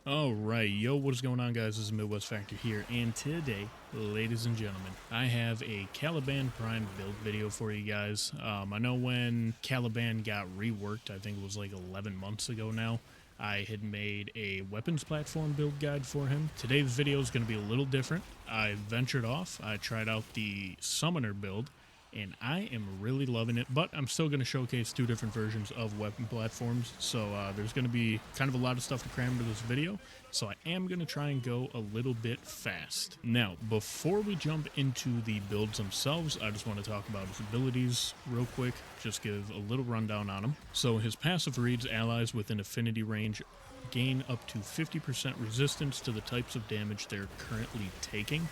Alright, yo, what is going on, guys? This is Midwest Factor here, and today, ladies and gentlemen, I have a Caliban Prime build video for you guys. I know when Caliban got reworked, I think it was like 11 months ago now, I had made a weapons platform build guide for him. Today's video is going to be a little different. I ventured off, I tried out the Summoner build, and I am really loving it, but I'm still going to showcase two different versions of weapon platforms, so there's going to be kind of a lot of stuff to cram into this video, so I am going to try and go a little bit fast. Now, before we jump into the builds themselves, I just want to talk about his abilities real quick, just give a little rundown on him. So his passive reads allies within affinity range gain up to 50% resistance to the types of damage they're currently taking.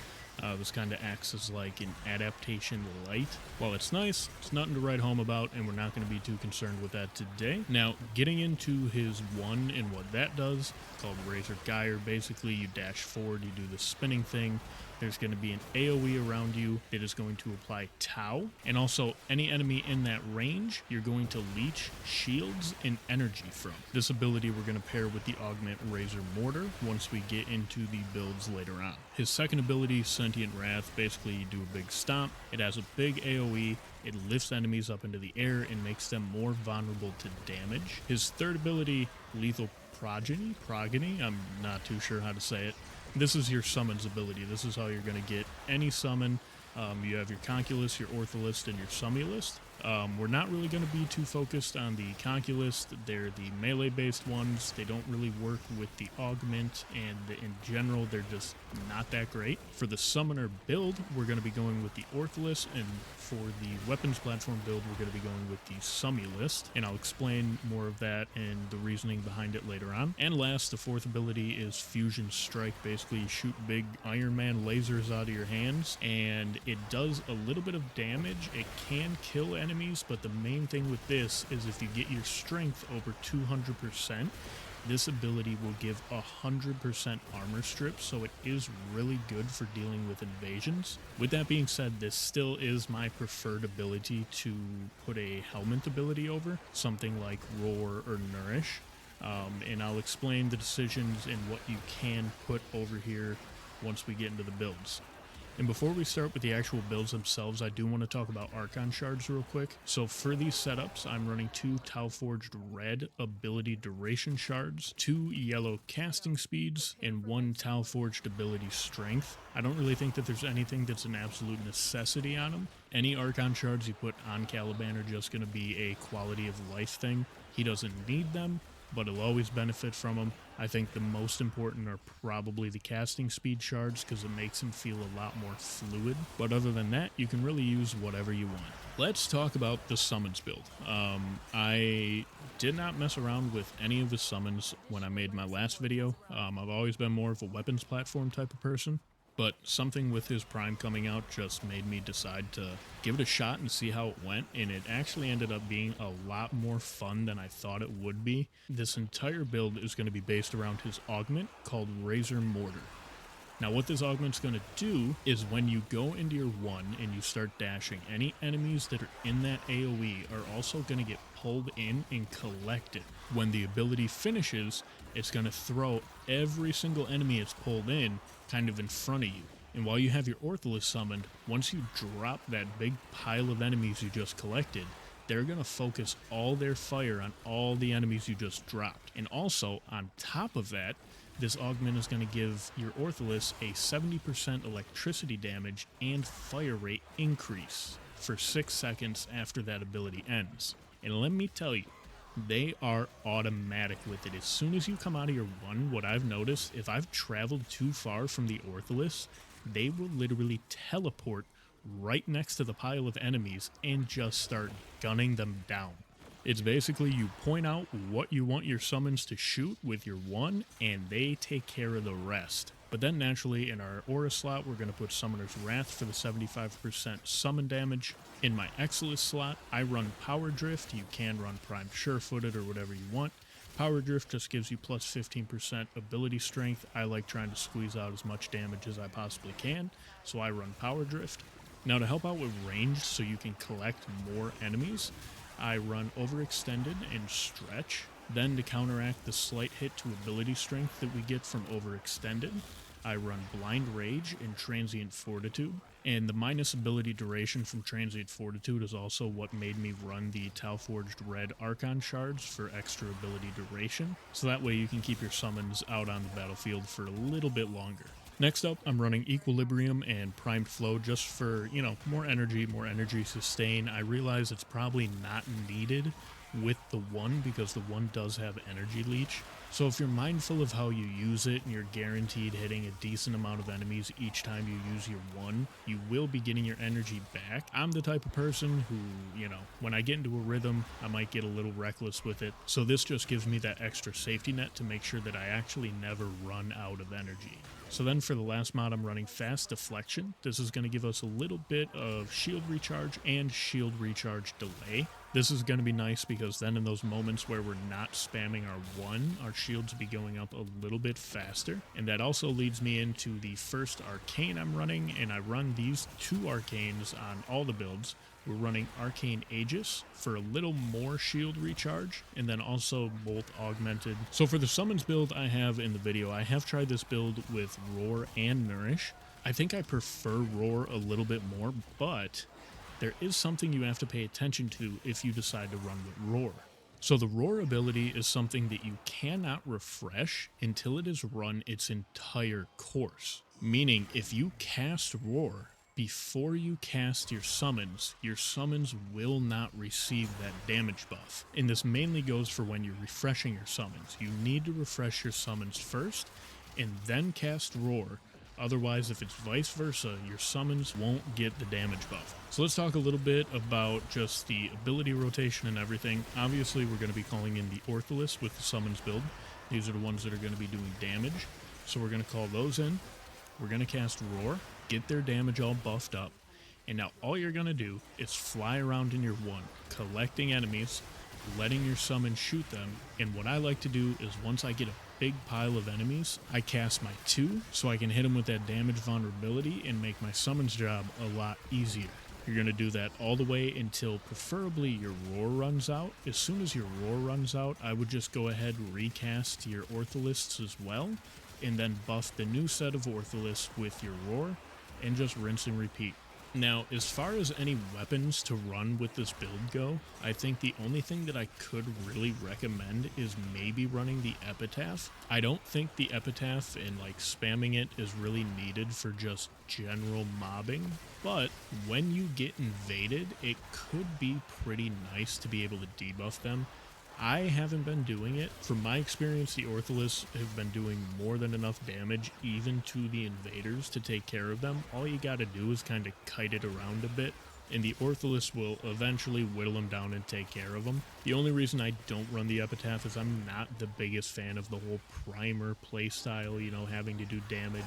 This kind of acts as like an adaptation light. While it's nice, it's nothing to write home about, and we're not going to be too concerned with that today. Now, getting into his one and what that does, called Razor Gyre. Basically, you dash forward, you do the spinning thing. There's going to be an AoE around you that is going to apply Tau, and also any enemy in that range, you're going to leech shields and energy from. This ability we're going to pair with the Augment Razor Mortar once we get into the builds later on. His second ability, Sentient Wrath, basically you do a big stomp. It has a big AoE. It lifts enemies up into the air and makes them more vulnerable to damage. His third ability, Lethal Progeny, I'm not too sure how to say it. This is your summons ability. This is how you're going to get any summon. You have your Conculist, your Ortholist, and your Summulist. We're not really going to be too focused on the Conculist. They're the melee-based ones. They don't really work with the Augment, and in general, they're just not that great. For the Summoner build, we're going to be going with the Ortholist, and for the Weapons Platform build, we're going to be going with the Summulist, and I'll explain more of that and the reasoning behind it later on. And last, the fourth ability is Fusion Strike. Basically, you shoot big Iron Man lasers out of your hands, and it does a little bit of damage. It can kill enemies, but the main thing with this is if you get your strength over 200%, this ability will give 100% armor strip, so it is really good for dealing with invasions. With that being said, this still is my preferred ability to put a helmet ability over, something like Roar or Nourish. And I'll explain the decisions and what you can put over here once we get into the builds. And before we start with the actual builds themselves, I do want to talk about Archon Shards real quick. So for these setups, I'm running 2 Tau Forged Red Ability Duration Shards, 2 Yellow Casting Speeds, and 1 Tau Forged Ability Strength. I don't really think that there's anything that's an absolute necessity on them. Any Archon Shards you put on Caliban are just going to be a quality of life thing. He doesn't need them, but he'll always benefit from them. I think the most important are probably the casting speed shards because it makes him feel a lot more fluid. But other than that, you can really use whatever you want. Let's talk about the summons build. I did not mess around with any of the summons when I made my last video. I've always been more of a weapons platform type of person. But something with his Prime coming out just made me decide to give it a shot and see how it went, and it actually ended up being a lot more fun than I thought it would be. This entire build is going to be based around his augment called Razor Mortar. Now what this augment's going to do is when you go into your 1 and you start dashing, any enemies that are in that AoE are also going to get pulled in and collected. When the ability finishes, it's going to throw every single enemy it's pulled in kind of in front of you. And while you have your Ortholist summoned, once you drop that big pile of enemies you just collected, they're going to focus all their fire on all the enemies you just dropped. And also, on top of that, this augment is going to give your Ortholist a 70% electricity damage and fire rate increase for 6 seconds after that ability ends. And let me tell you, they are automatic with it. As soon as you come out of your 1, what I've noticed, if I've traveled too far from the Ortholist, they will literally teleport right next to the pile of enemies and just start gunning them down. It's basically you point out what you want your summons to shoot with your 1, and they take care of the rest. But then naturally in our aura slot, we're going to put Summoner's Wrath for the 75% summon damage. In my Exilus slot, I run Power Drift. You can run Prime Sure-Footed or whatever you want. Power Drift just gives you plus 15% ability strength. I like trying to squeeze out as much damage as I possibly can, so I run Power Drift. Now to help out with range so you can collect more enemies, I run Overextended and Stretch. Then to counteract the slight hit to ability strength that we get from overextended, I run Blind Rage and Transient Fortitude, and the minus ability duration from Transient Fortitude is also what made me run the Tau-Forged Red Archon Shards for extra ability duration, so that way you can keep your summons out on the battlefield for a little bit longer. Next up, I'm running Equilibrium and Primed Flow just for, more energy sustain. I realize it's probably not needed with the 1 because the 1 does have energy leech. So if you're mindful of how you use it and you're guaranteed hitting a decent amount of enemies each time you use your 1, you will be getting your energy back. I'm the type of person who, when I get into a rhythm, I might get a little reckless with it. So this just gives me that extra safety net to make sure that I actually never run out of energy. So then for the last mod, I'm running Fast Deflection. This is going to give us a little bit of shield recharge and shield recharge delay. This is going to be nice because then in those moments where we're not spamming our 1, our shields will be going up a little bit faster. And that also leads me into the first Arcane I'm running, and I run these 2 Arcanes on all the builds. We're running Arcane Aegis for a little more shield recharge, and then also Bolt Augmented. So for the summons build I have in the video, I have tried this build with Roar and Nourish. I think I prefer Roar a little bit more, but there is something you have to pay attention to if you decide to run with Roar. So the Roar ability is something that you cannot refresh until it has run its entire course. Meaning, if you cast Roar before you cast your summons will not receive that damage buff. And this mainly goes for when you're refreshing your summons. You need to refresh your summons first and then cast Roar. Otherwise, if it's vice versa, your summons won't get the damage buff. So let's talk a little bit about just the ability rotation and everything. Obviously, we're going to be calling in the Ortholis with the summons build. These are the ones that are going to be doing damage. So we're going to call those in. We're going to cast Roar, get their damage all buffed up. And now all you're going to do is fly around in your 1, collecting enemies, letting your summon shoot them. And what I like to do is once I get a big pile of enemies, I cast my 2 so I can hit them with that damage vulnerability and make my summons job a lot easier. You're going to do that all the way until preferably your Roar runs out. As soon as your Roar runs out, I would just go ahead and recast your Ortholists as well, and then buff the new set of Ortholists with your Roar, and just rinse and repeat. Now, as far as any weapons to run with this build go, I think the only thing that I could really recommend is maybe running the Epitaph. I don't think the Epitaph and spamming it is really needed for just general mobbing, but when you get invaded, it could be pretty nice to be able to debuff them. I haven't been doing it. From my experience, the Ortholis have been doing more than enough damage even to the invaders to take care of them. All you gotta do is kind of kite it around a bit, and the Ortholis will eventually whittle them down and take care of them. The only reason I don't run the Epitaph is I'm not the biggest fan of the whole primer playstyle, having to do damage,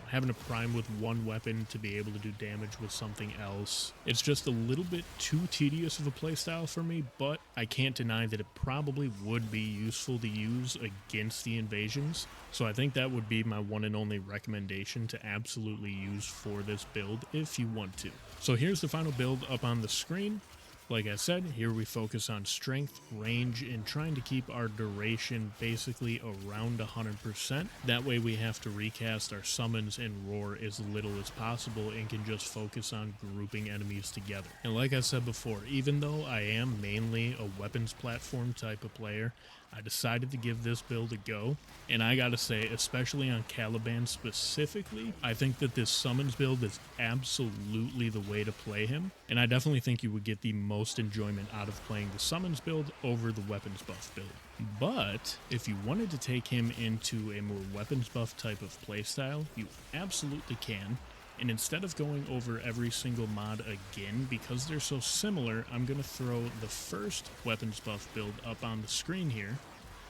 having to prime with 1 weapon to be able to do damage with something else. It's just a little bit too tedious of a playstyle for me, but I can't deny that it probably would be useful to use against the invasions. So I think that would be my one and only recommendation to absolutely use for this build if you want to. So here's the final build up on the screen. Like I said, here we focus on strength, range, and trying to keep our duration basically around 100%. That way we have to recast our summons and Roar as little as possible and can just focus on grouping enemies together. And like I said before, even though I am mainly a weapons platform type of player, I decided to give this build a go, and I gotta say, especially on Caliban specifically, I think that this summons build is absolutely the way to play him, and I definitely think you would get the most enjoyment out of playing the summons build over the weapons buff build. But if you wanted to take him into a more weapons buff type of playstyle, you absolutely can. And instead of going over every single mod again, because they're so similar, I'm going to throw the first weapons buff build up on the screen here.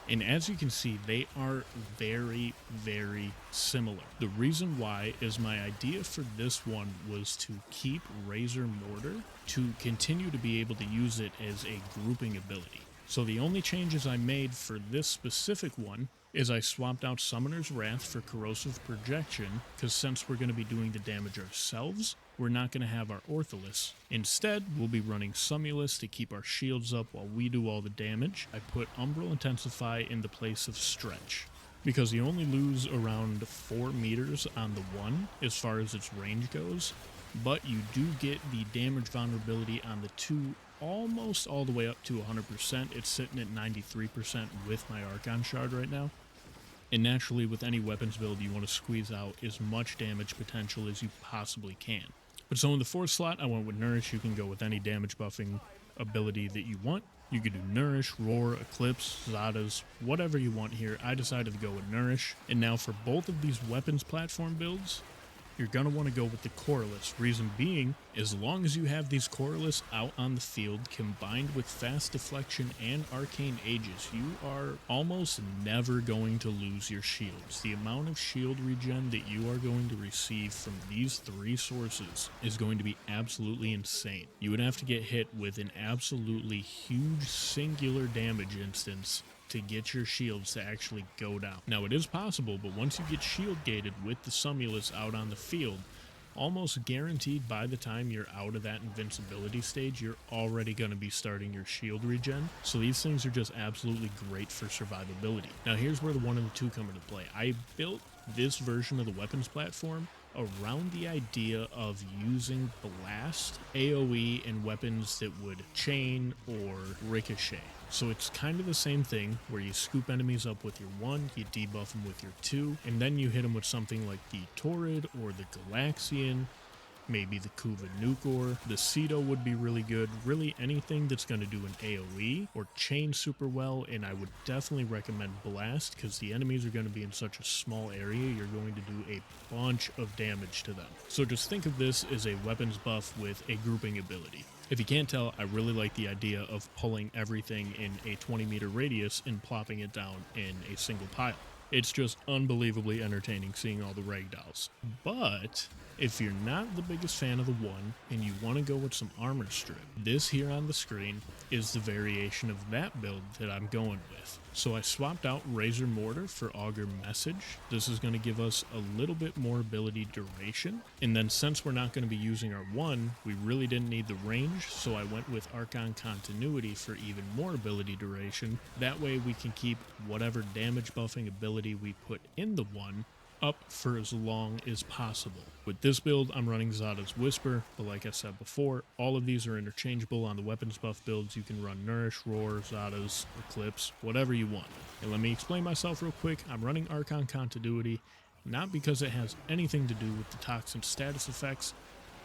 And as you can see, they are very, very similar. The reason why is my idea for this one was to keep Razor Mortar to continue to be able to use it as a grouping ability. So the only changes I made for this specific one is I swapped out Summoner's Wrath for Corrosive Projection, because since we're going to be doing the damage ourselves, we're not going to have our Ortholis. Instead, we'll be running Sumulus to keep our shields up while we do all the damage. I put Umbral Intensify in the place of Stretch, because you only lose around 4 meters on the one as far as its range goes, but you do get the damage vulnerability on the 2 almost all the way up to 100%. It's sitting at 93% with my Archon Shard right now. And naturally, with any weapons build, you want to squeeze out as much damage potential as you possibly can. But so in the 4th slot, I went with Nourish. You can go with any damage buffing ability that you want. You could do Nourish, Roar, Eclipse, Zadas, whatever you want here. I decided to go with Nourish. And now for both of these weapons platform builds, you're going to want to go with the Corliss. Reason being, as long as you have these Corliss out on the field, combined with Fast Deflection and Arcane Aegis, you are almost never going to lose your shields. The amount of shield regen that you are going to receive from these 3 sources is going to be absolutely insane. You would have to get hit with an absolutely huge singular damage instance to get your shields to actually go down. Now, it is possible, but once you get shield gated with the Sumulus out on the field, almost guaranteed by the time you're out of that invincibility stage, you're already going to be starting your shield regen. So these things are just absolutely great for survivability. Now, here's where the 1 and the 2 come into play. I built this version of the weapons platform around the idea of using Blast, AoE, and weapons that would chain or ricochet. So it's kind of the same thing where you scoop enemies up with your 1, you debuff them with your 2, and then you hit them with something like the Torrid or the Galaxian, maybe the Kuva Nukor. The Cedo would be really good. Really anything that's going to do an AoE or chain super well, and I would definitely recommend Blast because the enemies are going to be in such a small area, you're going to do a bunch of damage to them. So just think of this as a weapons buff with a grouping ability. If you can't tell, I really like the idea of pulling everything in a 20-meter radius and plopping it down in a single pile. It's just unbelievably entertaining seeing all the ragdolls. But if you're not the biggest fan of the 1 and you want to go with some armor strip, this here on the screen is the variation of that build that I'm going with. So I swapped out Razor Mortar for Augur Message. This is going to give us a little bit more ability duration. And then since we're not going to be using our 1, we really didn't need the range, so I went with Archon Continuity for even more ability duration. That way we can keep whatever damage buffing ability we put in the 1 up for as long as possible. With this build, I'm running Zada's Whisper, but like I said before, all of these are interchangeable on the weapons buff builds. You can run Nourish, Roar, Zada's, Eclipse, whatever you want. And let me explain myself real quick. I'm running Archon Continuity, not because it has anything to do with the Toxin status effects.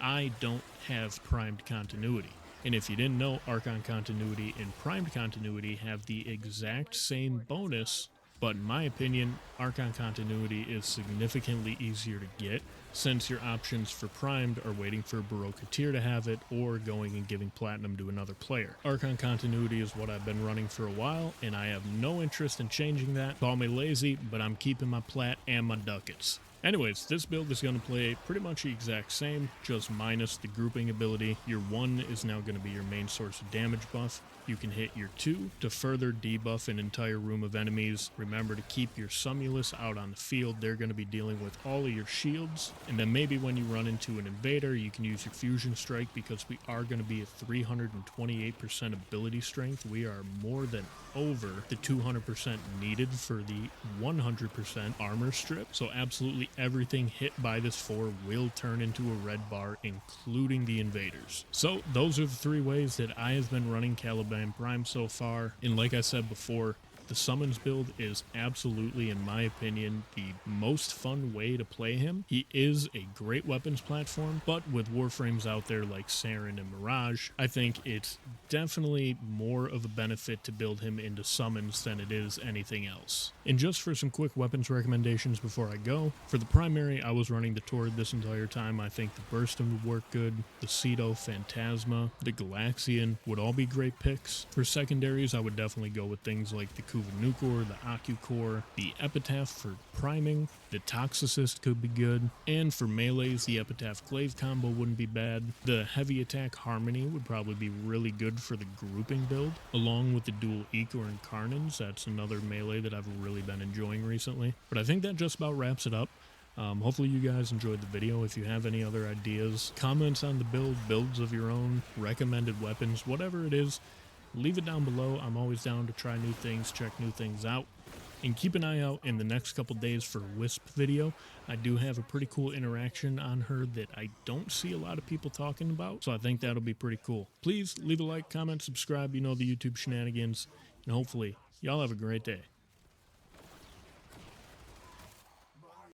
I don't have Primed Continuity. And if you didn't know, Archon Continuity and Primed Continuity have the exact same bonus, but in my opinion, Archon Continuity is significantly easier to get, since your options for Primed are waiting for Baroque-Katir to have it or going and giving Platinum to another player. Archon Continuity is what I've been running for a while, and I have no interest in changing that. Call me lazy, but I'm keeping my Plat and my Ducats. Anyways, this build is going to play pretty much the exact same, just minus the grouping ability. Your 1 is now going to be your main source of damage buff. You can hit your 2 to further debuff an entire room of enemies. Remember to keep your Sumulus out on the field. They're going to be dealing with all of your shields. And then maybe when you run into an invader, you can use your Fusion Strike because we are going to be at 328% ability strength. We are more than over the 200% needed for the 100% armor strip. So absolutely everything hit by this 4 will turn into a red bar, including the invaders. So those are the 3 ways that I have been running Caliban Prime so far. And like I said before, the summons build is absolutely, in my opinion, the most fun way to play him. He is a great weapons platform, but with warframes out there like Saren and Mirage, I think it's definitely more of a benefit to build him into summons than it is anything else. And just for some quick weapons recommendations before I go, for the primary, I was running the Torrid this entire time. I think the Burston would work good, the Cedo, Phantasma, the Galaxian would all be great picks. For secondaries, I would definitely go with things like the Kuva Nukor, the Aku Core, the Epitaph for priming, the Toxicist could be good, and for melees, the Epitaph Glaive combo wouldn't be bad. The Heavy Attack Harmony would probably be really good for the grouping build, along with the dual Ecor and Carnins. That's another melee that I've really been enjoying recently. But I think that just about wraps it up. Hopefully you guys enjoyed the video. If you have any other ideas, comments on the builds of your own, recommended weapons, whatever it is, leave it down below. I'm always down to try new things, check new things out. And keep an eye out in the next couple days for Wisp video. I do have a pretty cool interaction on her that I don't see a lot of people talking about, so I think that'll be pretty cool. Please leave a like, comment, subscribe, you know the YouTube shenanigans, and hopefully y'all have a great day.